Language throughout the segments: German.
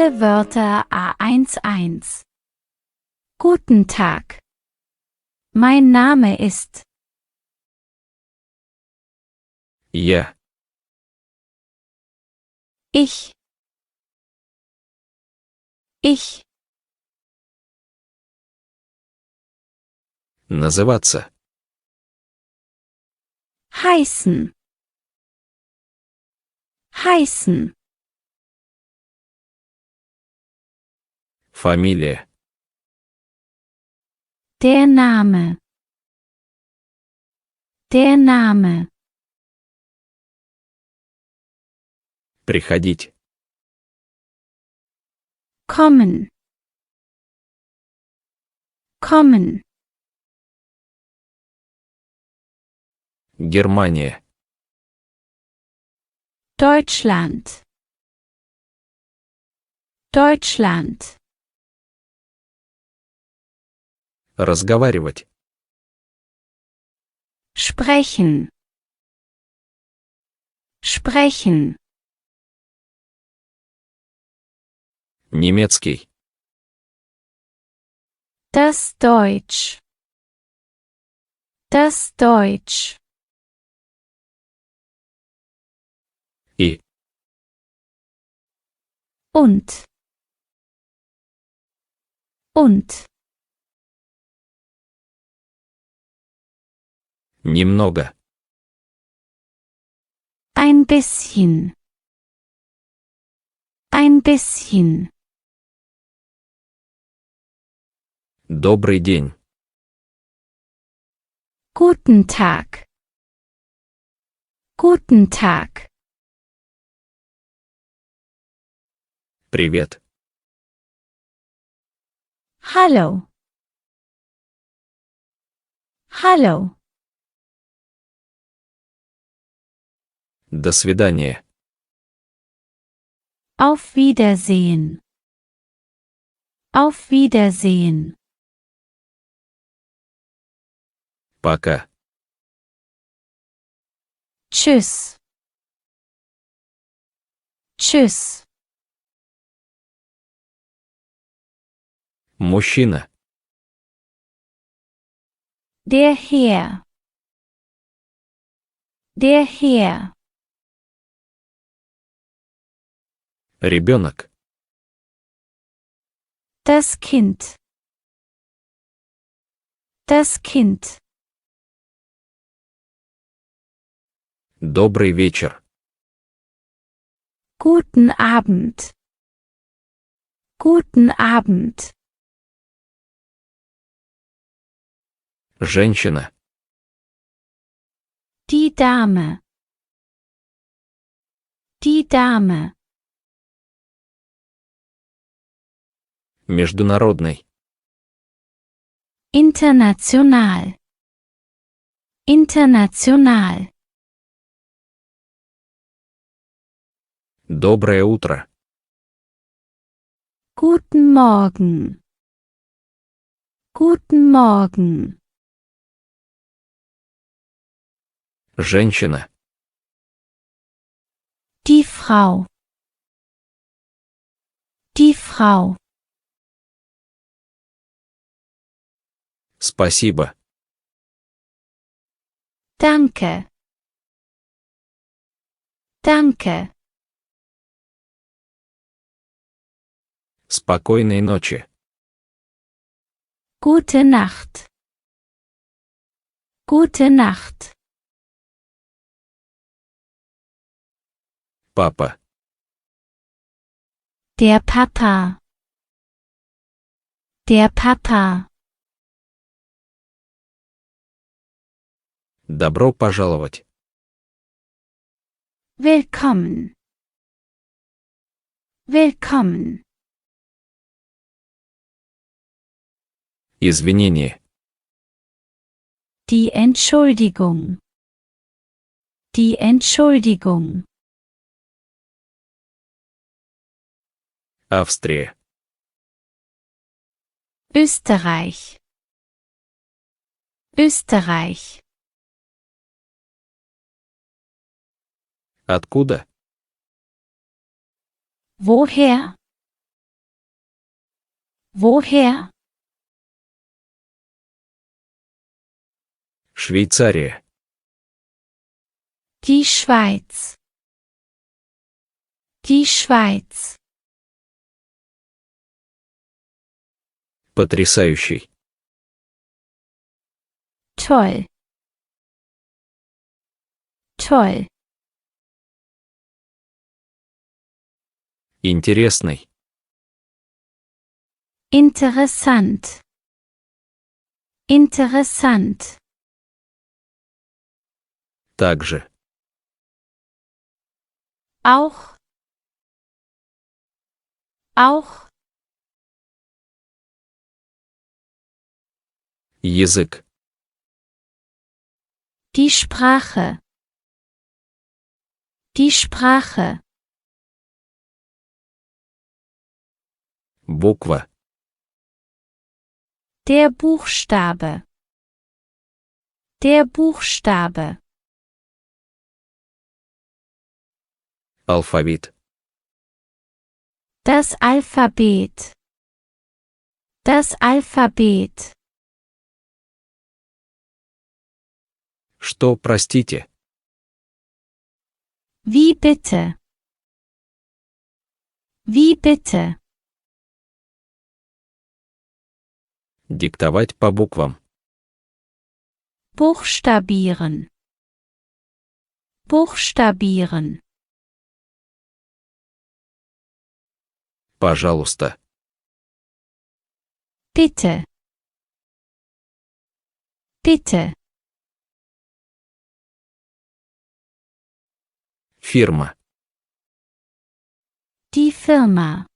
Neue Wörter A11. Guten Tag. Mein Name ist. Я. Ich. Ich. Называться. Heißen. Heißen. Фамилия. Der Name. Der Name. Приходить. Kommen. Kommen. Германия. Deutschland. Deutschland. Разговаривать. Sprechen. Sprechen. Немецкий. Das Deutsch. Das Deutsch. И. Und. Und. Немного. Ein bisschen. Ein bisschen. Добрый день. Guten Tag. Guten Tag. Привет. Hallo. Hallo. До свидания. Auf Wiedersehen. Auf Wiedersehen. Пока. Tschüss. Tschüss. Мужчина. Der Herr. Der Herr. Ребенок. Das Kind. Das Kind. Добрый вечер. Guten Abend. Guten Abend. Женщина. Die Dame. Die Dame. Международный. International. International. Доброе утро. Guten Morgen. Guten Morgen. Женщина. Die Frau. Die Frau. Спасибо. Danke. Danke. Спокойной ночи. Gute Nacht. Gute Nacht. Папа. Der Papa. Der Papa. Добро пожаловать. Willkommen. Willkommen. Извинение. Die Entschuldigung. Die Entschuldigung. Австрия. Österreich. Österreich. Откуда? Woher? Woher? Швейцария. Die Schweiz. Die Schweiz. Потрясающий. Toll. Toll. Интересный. Interessant. Interessant. Также. Auch. Auch. Язык. Die Sprache. Die Sprache. Буква. Der Buchstabe. Der Buchstabe. Алфавит. Das Alphabet. Das Alphabet. Что, простите? Wie bitte? Wie bitte? Диктовать по буквам. Buchstabieren. Buchstabieren. Пожалуйста. Bitte. Bitte. Фирма. Die Firma.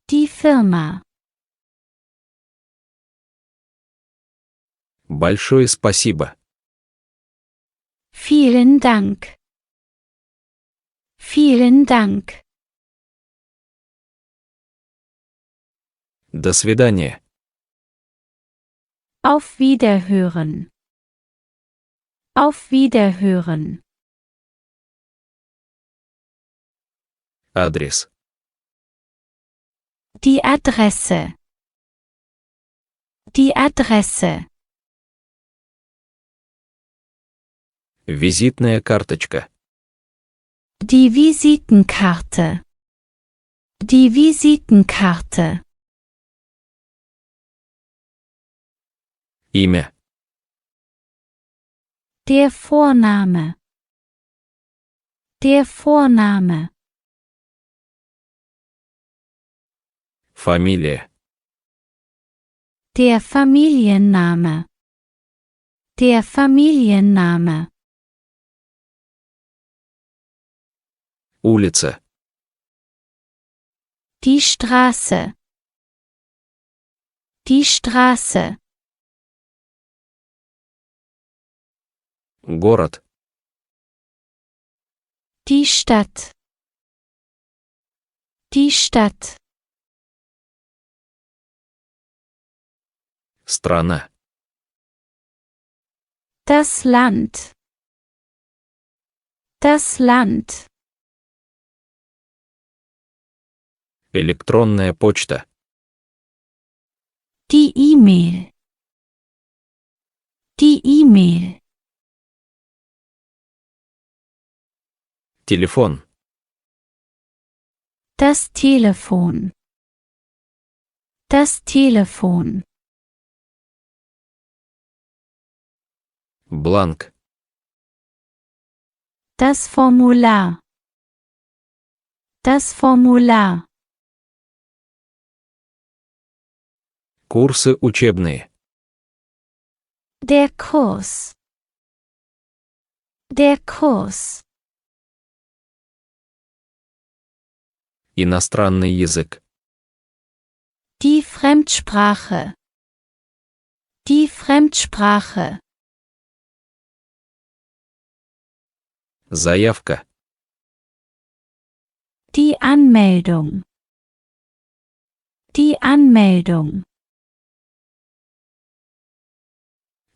Die Firma. Большое спасибо. Vielen Dank. Vielen Dank. До свидания. Auf Wiederhören. Auf Wiederhören. Адрес. Die Adresse. Die Adresse. Визитная карточка. Die Visitenkarte. Die Visitenkarte. Имя. Der Vorname. Der Vorname. Фамилия. Der Familienname. Der Familienname. Улица. Die Straße. Die Straße. Город. Die Stadt. Die Stadt. Страна. Das Land. Das Land. Электронная почта. Die E-Mail. Die E-Mail. Телефон. Das Telefon. Das Telefon. Бланк. Das Formular. Das Formular. Курсы учебные. Der Kurs. Der Kurs. Иностранный язык. Die Fremdsprache. Die Fremdsprache. Заявка. Die Anmeldung. Die Anmeldung.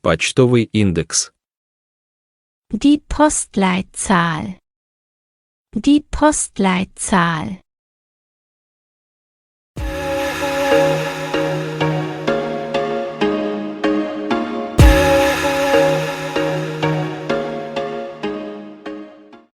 Почтовый индекс. Die Postleitzahl. Die Postleitzahl.